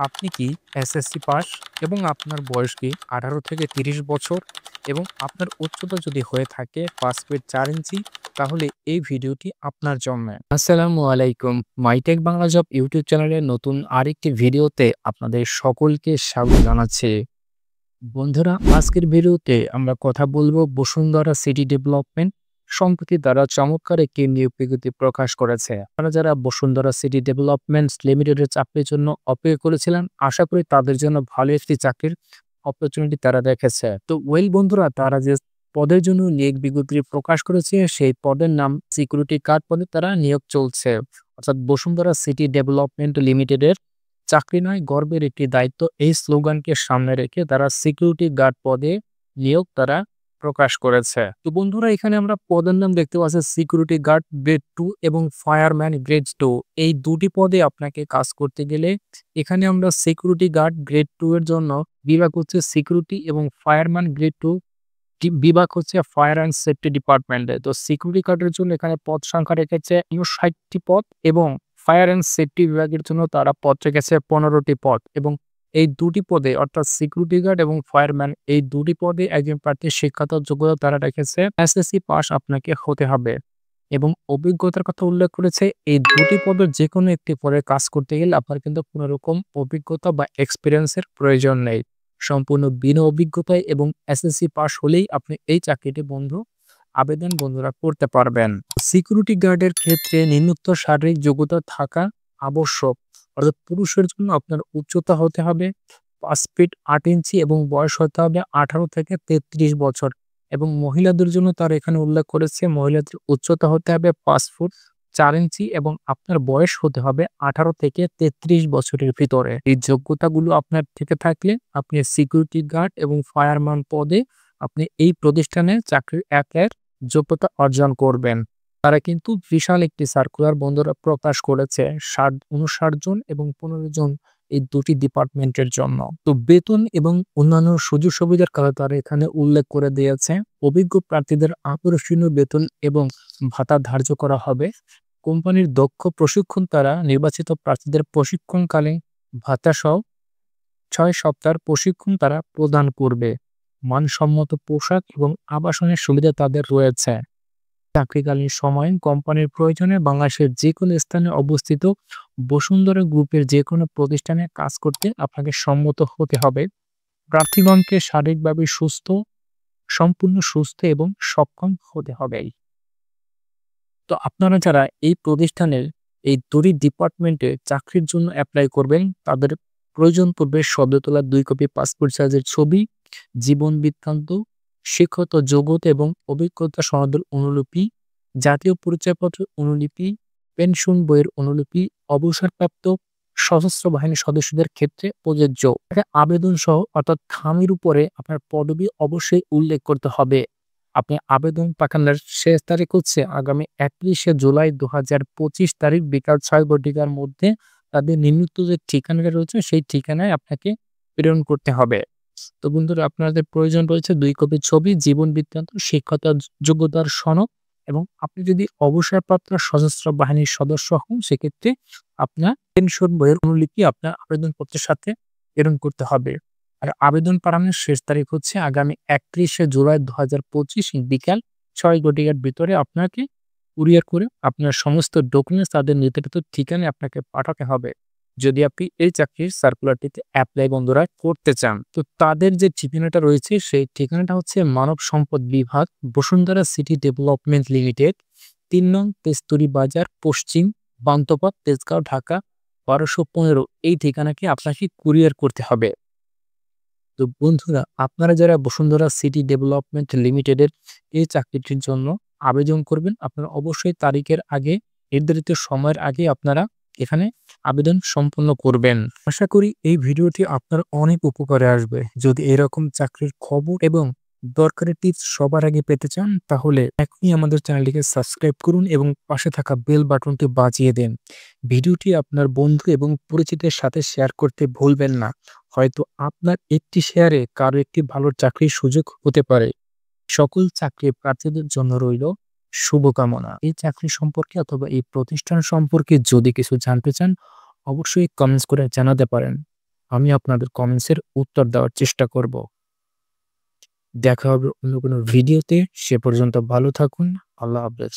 আপনি কি SSC pass এবং আপনার বয়স কি 18 থেকে 30 বছর এবং আপনার উচ্চতা যদি হয়ে থাকে 5 ফিট 4 ইঞ্চি, তাহলে এই ভিডিওটি আপনার জন্য। আসসালামু আলাইকুম। মাইটেক বাংলা জব ইউটিউব চ্যানেলের নতুন আরেকটি ভিডিওতে আপনাদের সকলকে স্বাগত জানাচ্ছি। বন্ধুরা, আজকের ভিডিওতে আমরা কথা বলবো বসুন্ধরা সিটি ডেভেলপমেন্ট সম্প্রতি তারা চমৎকার একটি নিয়োগ বিজ্ঞপ্তি প্রকাশ করেছে। আপনারা যারা বসুন্ধরা সিটি ডেভেলপমেন্ট লিমিটেডের চাকরির জন্য অপেক্ষা করেছিলেন, আশা করি তাদের জন্য ভালো একটি চাকরির অপরচুনিটি তারা রেখেছে। তো বন্ধুরা, তারা যে পদের জন্য নিয়োগ বিজ্ঞপ্তি প্রকাশ করেছে সেই পদের নাম সিকিউরিটি গার্ড পদে তারা নিয়োগ চলছে। অর্থাৎ বসুন্ধরা সিটি ডেভেলপমেন্ট লিমিটেডের চাকরি নয়, গর্বের একটি দায়িত্ব, এই স্লোগানকে সামনে রেখে তারা সিকিউরিটি গার্ড পদে নিয়োগ তারা প্রকাশ করেছে। তো বন্ধুরা, এখানে আমরা পদের নাম দেখতে পাচ্ছি সিকিউরিটি গার্ড গ্রেড 2 এবং ফায়ারম্যান গ্রেড 2। এই দুটি পদে আপনাকে কাজ করতে গেলে এখানে আমরা সিকিউরিটি গার্ড গ্রেড 2 এর জন্য বিভাগ হচ্ছে সিকিউরিটি এবং ফায়ারম্যান গ্রেড 2 বিভাগ হচ্ছে ফায়ার অ্যান্ড সেফটি ডিপার্টমেন্টে। তো সিকিউরিটি গার্ডের জন্য এখানে পদ সংখ্যা রেখেছে 60টি পদ এবং ফায়ার অ্যান্ড সেফটি বিভাগের জন্য তারা পদ রেখেছে 15টি পদ। এবং এই দুটি পদে অর্থাৎ সিকিউরিটি গার্ড এবং ফায়ারম্যান এই দুটি পদে একজন প্রার্থীর শিক্ষাগত যোগ্যতা তারা রেখেছে এসএসসি পাস আপনাকে হতে হবে এবং অভিজ্ঞতার কথা উল্লেখ করেছে। এই দুটি পদের যে কোনো একটি পদে কাজ করতে গেলে আপনার কিন্তু কোনো রকম অভিজ্ঞতা বা এক্সপিরিয়েন্সের প্রয়োজন নেই। সম্পূর্ণ বিনা অভিজ্ঞতায় এবং এসএসসি পাস হলেই আপনি এই চাকরিটি বন্ধুরা করতে পারবেন। সিকিউরিটি গার্ডের ক্ষেত্রে নিম্নোক্ত শারীরিক যোগ্যতা থাকা আবশ্যক। অর্থাৎ পুরুষের জন্য আপনার উচ্চতা হতে হবে 5 ফিট 8 ইঞ্চি এবং বয়স হতে হবে 18 থেকে 33 বছর। এবং মহিলাদের জন্য তার এখানে উল্লেখ করেছে মহিলাদের উচ্চতা হতে হবে 5 ফুট 4 ইঞ্চি এবং আপনার বয়স হতে হবে 18 থেকে 33 বছরের ভিতরে। এই যোগ্যতাগুলো আপনার থেকে থাকলে আপনি সিকিউরিটি গার্ড এবং ফায়ারম্যান পদে আপনি এই প্রতিষ্ঠানে চাকরির একের যোগ্যতা অর্জন করবেন। তারা কিন্তু বিশাল একটি সার্কুলার বন্ধুরা প্রকাশ করেছে 59 জন এবং 15 জন এই দুটি ডিপার্টমেন্টের জন্য। তো বেতন এবং অন্যান্য সুযোগ সুবিধার কথা তারা এখানে উল্লেখ করে দিয়েছে। অভিজ্ঞ প্রার্থীদের আকর্ষণীয় বেতন এবং ভাতা ধার্য করা হবে। কোম্পানির দক্ষ প্রশিক্ষণ তারা নির্বাচিত প্রার্থীদের প্রশিক্ষণকালে ভাতা সহ 6 সপ্তাহের প্রশিক্ষণ তারা প্রদান করবে। মানসম্মত পোশাক এবং আবাসনের সুবিধা তাদের রয়েছে। চাকরিকালীন সময়ে কোম্পানির প্রয়োজনে বাংলাদেশের যে কোনো স্থানে অবস্থিত বসুন্ধরা গ্রুপের যে কোনো প্রতিষ্ঠানে কাজ করতে আপনাকে সম্মত হতে হবে। প্রার্থীগণকে শারীরিকভাবে সম্পূর্ণ সুস্থ এবং সক্ষম হতে হবে। তো আপনারা যারা এই প্রতিষ্ঠানের এই দুটি ডিপার্টমেন্টে চাকরির জন্য অ্যাপ্লাই করবেন, তাদের প্রয়োজন পড়বে সদ্য তোলা 2 কপি পাসপোর্ট সাইজের ছবি, জীবন বৃত্তান্ত, শিক্ষাগত যোগ্যতা এবং অভিজ্ঞতা সনদের অনুলিপি, জাতীয় পরিচয়পত্রের অনুলিপি, পেনশন বইয়ের অনুলিপি, অবসরপ্রাপ্ত সশস্ত্র বাহিনীর সদস্যদের ক্ষেত্রে প্রযোজ্য। আবেদন সহ অর্থাৎ খামের উপরে আপনার পদবি অবশ্যই উল্লেখ করতে হবে। আপনি আবেদন পাঠানোর শেষ তারিখ হচ্ছে আগামী 31শে জুলাই 2025 তারিখ বিকাল 6 ঘটিকার মধ্যে তাদের নির্মিত যে ঠিকানাটা রয়েছে সেই ঠিকানায় আপনাকে প্রেরণ করতে হবে। তো বন্ধুরা, আপনাদের প্রয়োজন রয়েছে 2 কপি ছবি, জীবন বৃত্তান্ত, শিক্ষাগত যোগ্যতার সনদ এবং আপনি যদি অবসরপ্রাপ্ত সশস্ত্র বাহিনীর সদস্য হন সেক্ষেত্রে আপনার পেনশন বইয়ের অনুলিপি আপনার আবেদনপত্রের সাথে প্রেরণ করতে হবে। আর আবেদন পাঠানোর শেষ তারিখ হচ্ছে আগামী 31শে জুলাই 2025 বিকাল 6 ঘটিকার ভিতরে আপনাকে কুরিয়ার করে আপনার সমস্ত ডকুমেন্টস তাদের নির্ধারিত ঠিকানায় আপনাকে পাঠাতে হবে যদি আপনি এই চাকরির সার্কুলারটিতে অ্যাপ্লাই বন্ধুরা করতে চান। তো তাদের যে ঠিকানাটা রয়েছে সেই ঠিকানাটা হচ্ছে মানব সম্পদ বিভাগ, বসুন্ধরা সিটি ডেভেলপমেন্ট লিমিটেড, 3 নং তেস্তুরি বাজার, পশ্চিম বান্তপথ, তেজগাঁও, ঢাকা 1215। এই ঠিকানাকে আপনাকে কুরিয়ার করতে হবে। তো বন্ধুরা, আপনারা যারা বসুন্ধরা সিটি ডেভেলপমেন্ট লিমিটেডের এই চাকরিটির জন্য আবেদন করবেন, আপনারা অবশ্যই তারিখের আগে, নির্ধারিত সময়ের আগে আপনারা এখানে আবেদন সম্পন্ন করবেন। আশা করি এই ভিডিওটি আপনার অনেক উপকারে আসবে। যদি এরকম চাকরির খবর এবং দরকারি টিপস সবার আগে পেতে চান তাহলে এখনই আমাদের চ্যানেলটিকে সাবস্ক্রাইব করুন এবং পাশে থাকা বেল বাটনটি বাজিয়ে দেন। ভিডিওটি আপনার বন্ধু এবং পরিচিতের সাথে শেয়ার করতে ভুলবেন না। হয়তো আপনার একটি শেয়ারে কারো একটি ভালো চাকরির সুযোগ হতে পারে। সকল চাকরি প্রার্থীদের জন্য রইল শুভকামনা। এই চাকরি সম্পর্কে অথবা এই প্রতিষ্ঠান সম্পর্কে যদি কিছু জানতে চান অবশ্যই কমেন্টস করে জানাতে পারেন। আমি আপনাদের কমেন্টসের উত্তর দেওয়ার চেষ্টা করব। দেখা হবে অন্য কোনো ভিডিওতে। সে পর্যন্ত ভালো থাকুন। আল্লাহ হাফেজ।